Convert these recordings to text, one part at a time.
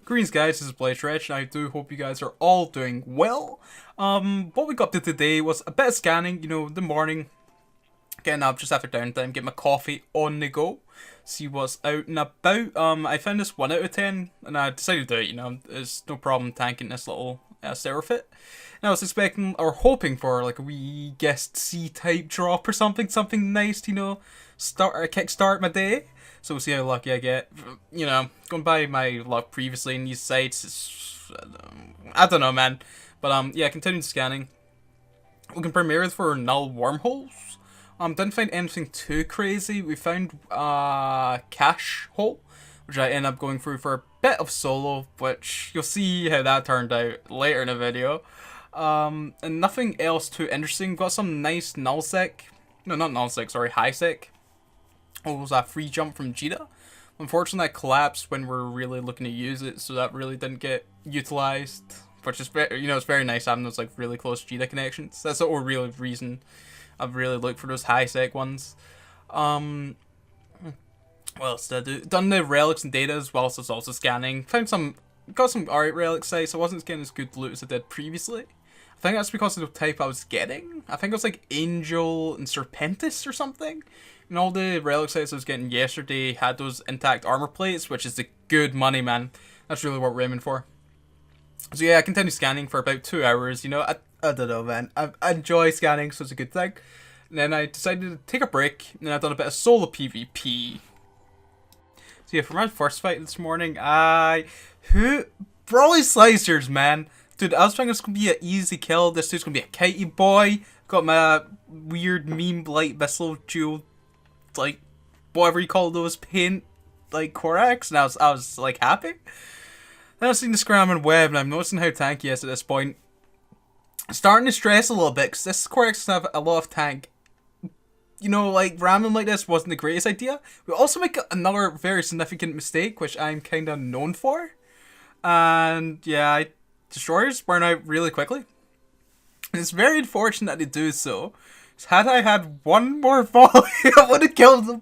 Greetings guys, this is Blaze Rich, and I do hope you guys are all doing well. What we got to today was a bit of scanning, the morning, getting up just after downtime, get my coffee on the go, see what's out and about. I found this 1 out of 10, and I decided to do it, there's no problem tanking this little server fit. And I was expecting, or hoping for, like a wee guest C-type drop or something nice to, kickstart my day. So we'll see how lucky I get. Going by my luck previously in these sites, I don't know, man. But yeah, continuing scanning. Looking primarily for null wormholes. Didn't find anything too crazy. We found a cache hole, which I ended up going through for a bit of solo, which you'll see how that turned out later in the video. And nothing else too interesting. Got some nice Nullsec. No, not Nullsec, sorry, Highsec. It was a free jump from Jita. Unfortunately, that collapsed when we were really looking to use it, so that really didn't get utilized. Which is very, it's very nice having those like really close Jita connections. That's the real reason I've really looked for those Highsec ones. What else did I do? Done the relics and data as well, so I was also scanning. Got some alright relic sites. I wasn't getting as good loot as I did previously. I think that's because of the type I was getting. I think it was like Angel and Serpentis or something. And all the relic sites I was getting yesterday had those intact armor plates, which is the good money, man. That's really what we're aiming for. So yeah, I continued scanning for about 2 hours. I don't know, man. I enjoy scanning, so it's a good thing. And then I decided to take a break, and then I've done a bit of solo PvP. So yeah, for my first fight this morning, Brawly Slicers, man. Dude, I was thinking it's gonna be an easy kill. This dude's gonna be a kitey boy. Got my weird meme light missile dual, like whatever you call those paint like Korax, and I was like happy. Then I've seen the scramming web, and I'm noticing how tanky he is at this point. Starting to stress a little bit, because this Korax have a lot of tank. Like ramming like this wasn't the greatest idea. We also make another very significant mistake, which I'm kind of known for. And yeah, destroyers burn out really quickly. And it's very unfortunate they do so. Had I had one more volley, I would have killed them.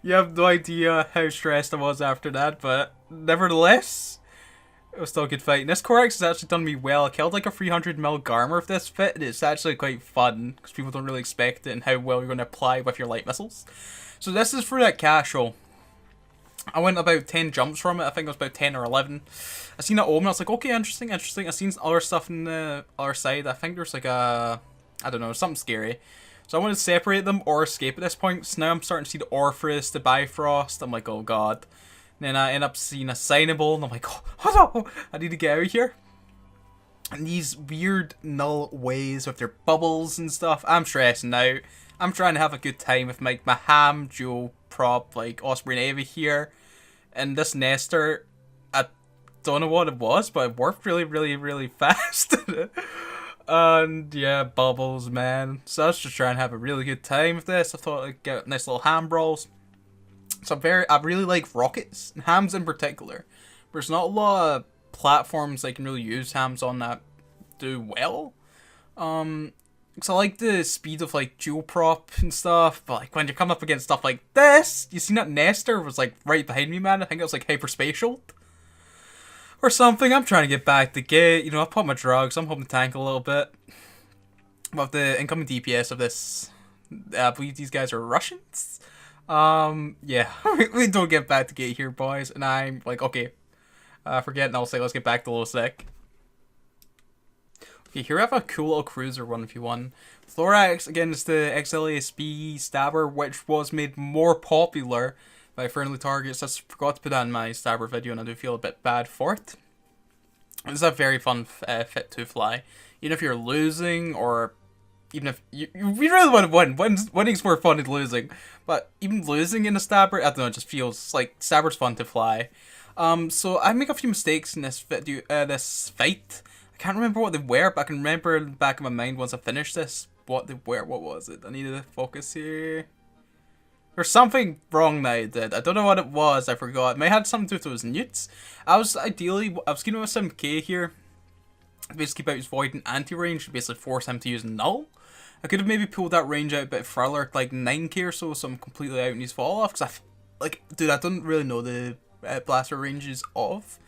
You have no idea how stressed I was after that, but nevertheless, it was still a good fight. And this Korax has actually done me well. I killed like a 300 mil Garmer with this fit, and it's actually quite fun, because people don't really expect it and how well you're going to apply with your light missiles. So this is for that cache hole. I went about 10 jumps from it. I think it was about 10 or 11. I seen that omen. I was like, okay, interesting. I seen other stuff in the other side. I think there's like I don't know, something scary. So I want to separate them or escape at this point. So now I'm starting to see the Orpheus, the Bifrost. I'm like, oh god. And then I end up seeing a Signable, and I'm like, oh no, I need to get out of here. And these weird null ways with their bubbles and stuff. I'm stressing out. I'm trying to have a good time with my ham dual prop like Osprey and Ava here. And this Nestor, I don't know what it was, but it worked really, really, really fast. And yeah, bubbles, man. So I was just trying to have a really good time with this. I thought I'd get nice little ham brawls. So I really like rockets, and hams in particular. There's not a lot of platforms I can really use hams on that do well. Because I like the speed of like dual prop and stuff, but like when you come up against stuff like this, you seen that Nestor was like right behind me, man. I think it was like hyperspatial or something. I'm trying to get back to gate. I put my drugs. I'm hoping to tank a little bit. But the incoming DPS of this, I believe these guys are Russians. Yeah, we don't get back to gate here, boys. And I'm like, okay, forget Null, let's get back to Lowsec. Okay, here we have a cool little cruiser 1v1. Thorax, again, is the XLASB stabber, which was made more popular by friendly targets. I forgot to put that in my stabber video, and I do feel a bit bad for it. It's a very fun fit to fly. Even if you're losing, or even if you really want to win. Winning's more fun than losing. But even losing in a stabber, I don't know, it just feels like stabber's fun to fly. So I make a few mistakes in this video, this fight. I can't remember what they were, but I can remember in the back of my mind once I finished this what they were. What was it? I needed to focus here. There's something wrong that I did. I don't know what it was. I forgot. It may have had something to do with those newts. I was keeping with some K here. Basically, about his void and anti-range to basically force him to use null. I could have maybe pulled that range out a bit further, like 9k or so I'm completely out in his fall off. Because dude, I don't really know the blaster ranges of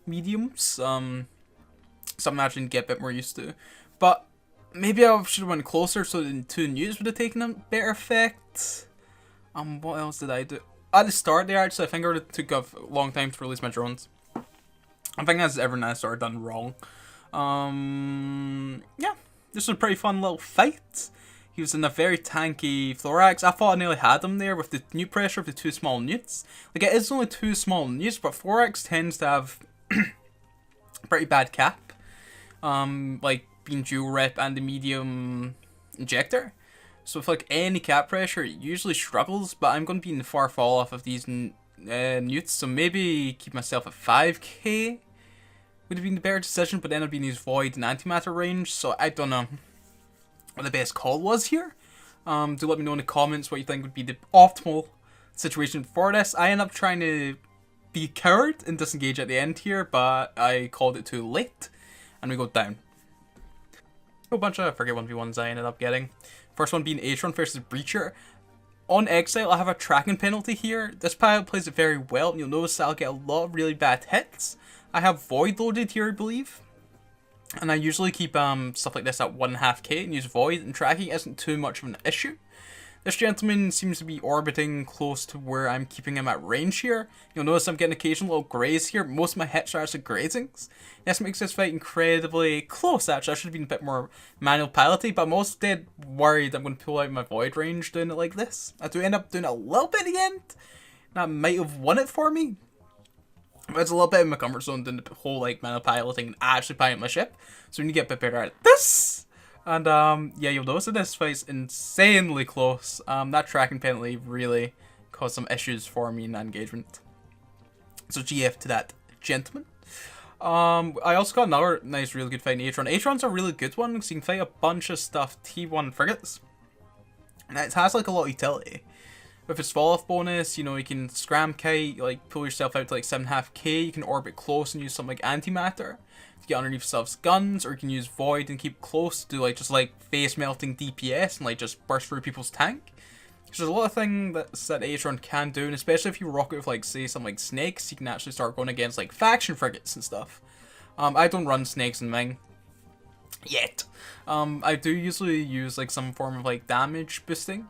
mediums. Something I actually get a bit more used to. But maybe I should have went closer so the 2 newts would have taken a better effect. What else did I do? At the start there, actually, I think I would have took a long time to release my drones. I think that's everything I started done wrong. Yeah, this was a pretty fun little fight. He was in a very tanky Thorax. I thought I nearly had him there with the newt pressure of the 2 small newts. Like, it is only 2 small newts, but Thorax tends to have pretty bad cap. Like, being dual rep and the medium injector. So with like any cap pressure, it usually struggles, but I'm going to be in the far fall off of these newts, so maybe keep myself at 5k would have been the better decision, but then I'd be in these void and antimatter range, so I don't know what the best call was here. Do let me know in the comments what you think would be the optimal situation for this. I end up trying to be a coward and disengage at the end here, but I called it too late, and we go down. A bunch of, I forget 1v1s I ended up getting. First one being Atron versus Breacher. On Exile, I have a tracking penalty here. This pilot plays it very well, and you'll notice that I'll get a lot of really bad hits. I have Void loaded here, I believe. And I usually keep stuff like this at 1.5k and use Void, and tracking isn't too much of an issue. This gentleman seems to be orbiting close to where I'm keeping him at range here. You'll notice I'm getting occasional little graze here. Most of my hits are actually grazings. This makes this fight incredibly close, actually. I should have been a bit more manual piloty, but I'm also dead worried I'm going to pull out my void range doing it like this. I do end up doing it a little bit at the end. That might have won it for me. But it's a little bit in my comfort zone doing the whole like manual piloting and actually piloting my ship. So we need to get a bit better at this. And, yeah, you'll notice that this fight's insanely close. That tracking penalty really caused some issues for me in that engagement. So GF to that gentleman. I also got another nice, really good fight in Atron. Atron's a really good one because you can fight a bunch of stuff T1 frigates. And it has, like, a lot of utility. With its fall-off bonus, you know, you can scram kite, like, pull yourself out to, like, 7.5k. You can orbit close and use something like antimatter to get underneath yourself's guns, or you can use void and keep close to, like, just, like, face-melting DPS and, like, just burst through people's tank. There's a lot of things that Atron can do, and especially if you rock it with, like, say, something like snakes, you can actually start going against, like, faction frigates and stuff. I don't run snakes in mine yet. I do usually use, like, some form of, like, damage boosting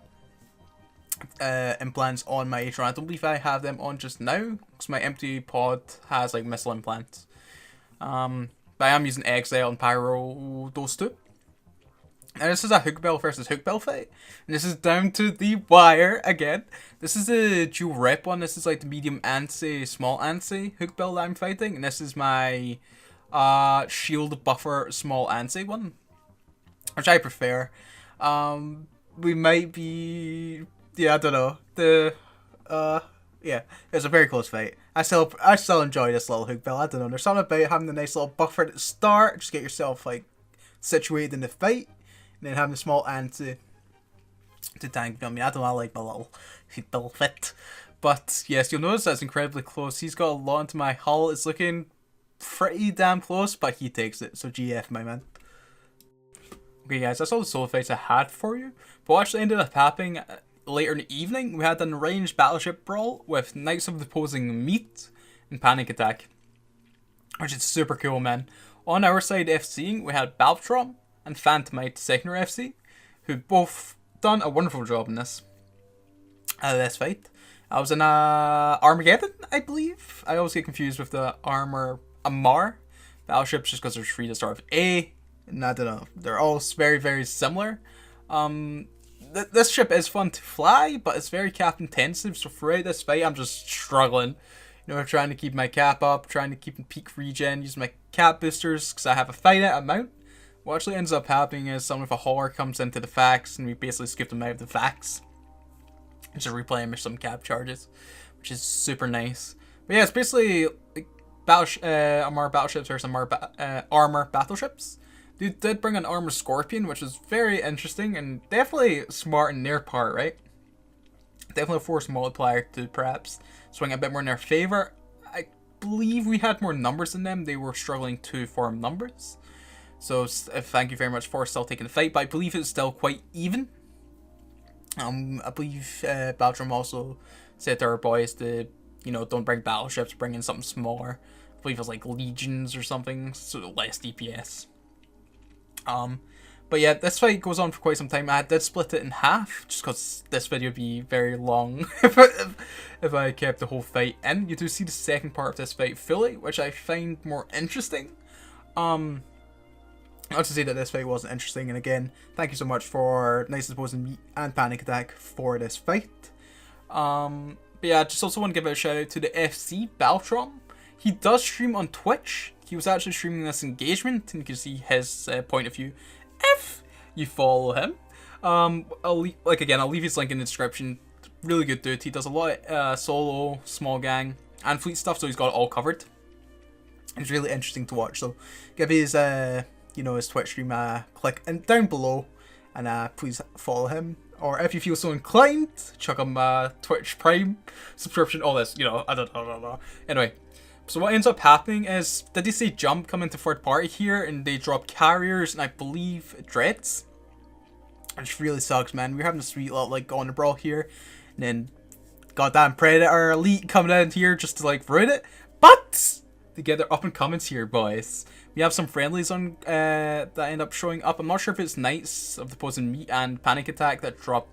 implants on my Atron. I don't believe I have them on just now, because my empty pod has, like, missile implants. But I am using Exile and Pyro, those two. And this is a Hookbell versus Hookbell fight. And this is down to the wire again. This is the dual rep one. This is like the medium ANSI, small ANSI Hookbell that I'm fighting. And this is my shield buffer small ANSI one, which I prefer. We might be, yeah, I don't know. Yeah, it's a very close fight. I still enjoy this little Hookbell. I don't know. There's something about having a nice little buffer at the start. Just get yourself like situated in the fight. And then having a small ANSI to tank me. I don't know, I like my little Hookbell fit. But yes, you'll notice that's incredibly close. He's got a lot into my hull. It's looking pretty damn close, but he takes it. So GF, my man. Okay guys, that's all the solo fights I had for you. But what actually ended up happening later in the evening, we had an arranged battleship brawl with Knights of the Opposing Meat and Panic Attack, which is super cool, man. On our side FCing, we had Baltrom and Phantomite Secondary FC, who both done a wonderful job in this fight. I was in Armageddon, I believe. I always get confused with the Amar battleships just because there's 3 that start with A, and I don't know. They're all very, very similar. This ship is fun to fly, but it's very cap intensive, so throughout this fight, I'm just struggling. You know, trying to keep my cap up, trying to keep in peak regen, using my cap boosters, because I have a finite amount. What actually ends up happening is someone with a hauler comes into the fax, and we basically skip them out of the fax. And just replenish some cap charges, which is super nice. But yeah, it's basically like Armor battleships or some armor battleships. Dude did bring an armor Scorpion, which was very interesting and definitely smart in their part, right? Definitely a force multiplier to perhaps swing a bit more in their favor. I believe we had more numbers than them. They were struggling to form numbers. So thank you very much for still taking the fight, but I believe it's still quite even. I believe Baltram also said to our boys to, you know, don't bring battleships, bring in something smaller. I believe it was like legions or something, so less DPS. But yeah, this fight goes on for quite some time. I did split it in half, just because this video would be very long if I kept the whole fight in. You do see the second part of this fight fully, which I find more interesting. Not to say that this fight wasn't interesting, and again, thank you so much for Nice Opposing Me and Panic Attack for this fight. But yeah, just also want to give a shout out to the FC Baltron. He does stream on Twitch. He was actually streaming this engagement, and you can see his point of view if you follow him. I'll leave his link in the description. Really good dude. He does a lot of solo, small gang, and fleet stuff, so he's got it all covered. It's really interesting to watch. So give his his Twitch stream a click and down below, and please follow him. Or if you feel so inclined, chuck him a Twitch Prime subscription. All this, I don't know. Anyway. So what ends up happening is, did they say Jump come into third party here, and they drop carriers, and I believe dreads? Which really sucks, man. We're having a sweet little, like, on the brawl here, and then goddamn Predator Elite coming in here just to, like, ruin it. But they get their up and comings here, boys. We have some friendlies on that end up showing up. I'm not sure if it's Knights of the Opposing Me and Panic Attack that drop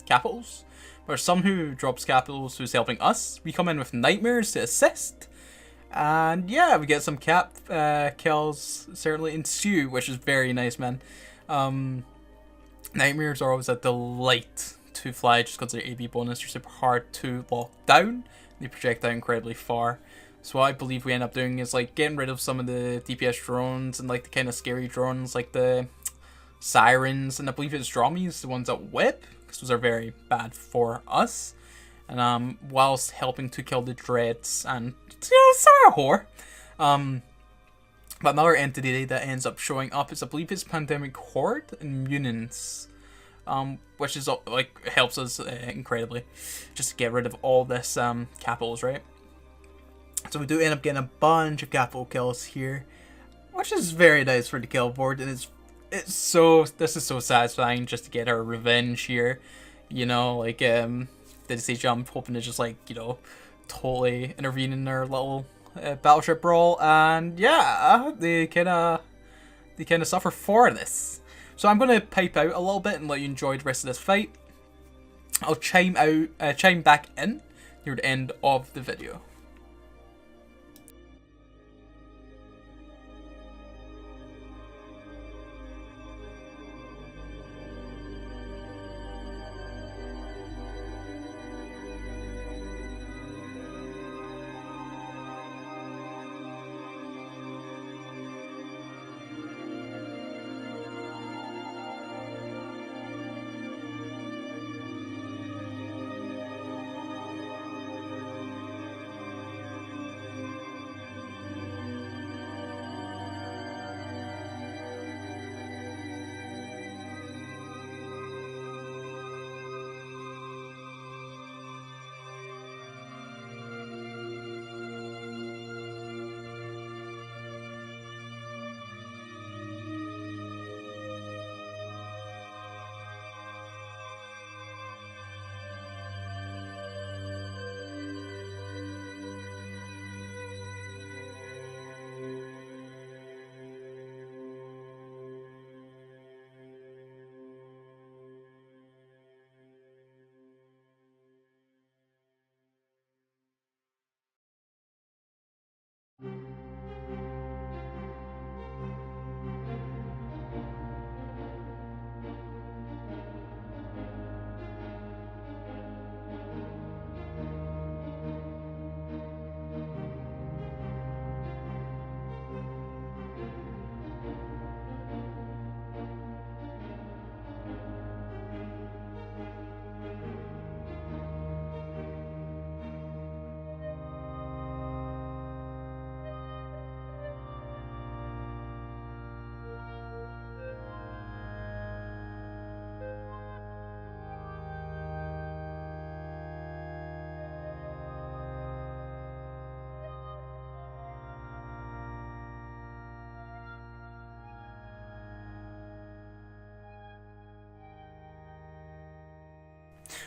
capitals. But there's some who drops capitals who's helping us. We come in with Nightmares to assist. And yeah, we get some cap kills certainly ensue, which is very nice, man. Nightmares are always a delight to fly just because their AB bonus are super hard to lock down. They project out incredibly far. So what I believe we end up doing is like getting rid of some of the DPS drones and like the kind of scary drones like the sirens, and I believe it's Dromies, the ones that whip, because those are very bad for us. And whilst helping to kill the dreads and sorry, whore. But another entity that ends up showing up is, I believe it's Pandemic Horde and Mutants, which is like helps us incredibly just to get rid of all this capitals, right? So we do end up getting a bunch of capital kills here, which is very nice for the kill board, and this is so satisfying just to get our revenge here, like did they say Jump, hoping to just like totally intervene in their little battleship brawl, and yeah, they kind of suffer for this. So I'm gonna pipe out a little bit and let you enjoy the rest of this fight. I'll chime back in near the end of the video.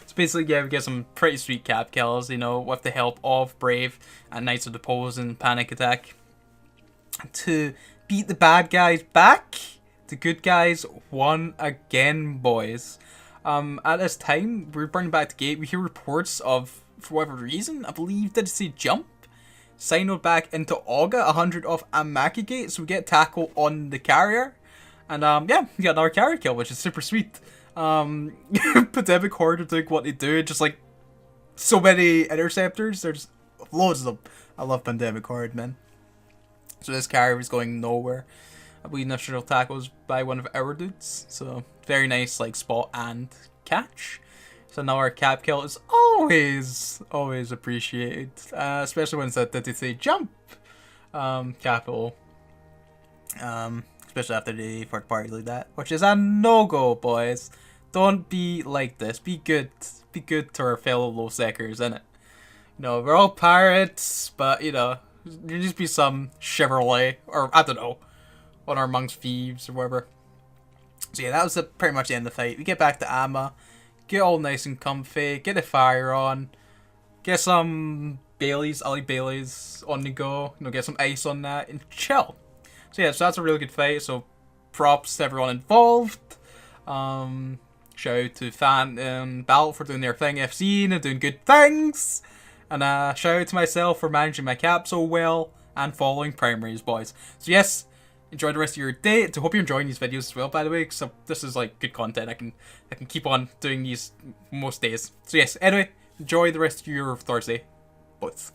So basically, yeah, we get some pretty sweet cap kills, you know, with the help of Brave and Knights of the Pose and Panic Attack to beat the bad guys back. The good guys won again, boys. At this time, we're bringing back the gate. We hear reports of, for whatever reason, I believe, did it say jump? Signaled back into Auga, 100 off Amaki Gate, so we get tackle on the carrier. And yeah, we got another carrier kill, which is super sweet. Pandemic Horde are doing what they do, just like so many interceptors. There's loads of them. I love Pandemic Horde, man. So this carrier is going nowhere. I believe initial tackles by one of our dudes. So very nice, like spot and catch. So now our cap kill is always appreciated, especially when it's at did they jump capital. Especially after the fourth party like that, which is a no-go, boys. Don't be like this. Be good. Be good to our fellow Lowsecers, innit? You know, we're all pirates, but, you know, there just be some chivalry, or, I don't know, honor amongst thieves, or whatever. So yeah, that was pretty much the end of the fight. We get back to Amma, get all nice and comfy, get the fire on, get some Baileys, Ali Baileys on the go, you know, get some ice on that, and chill. So yeah, so that's a really good fight, so props to everyone involved. Shout out to Fan and Battle for doing their thing FC and doing good things. And shout out to myself for managing my cap so well and following primaries, boys. So yes, enjoy the rest of your day. So hope you're enjoying these videos as well, by the way, so this is like good content. I can keep on doing these most days. So yes, anyway, enjoy the rest of your Thursday, boys.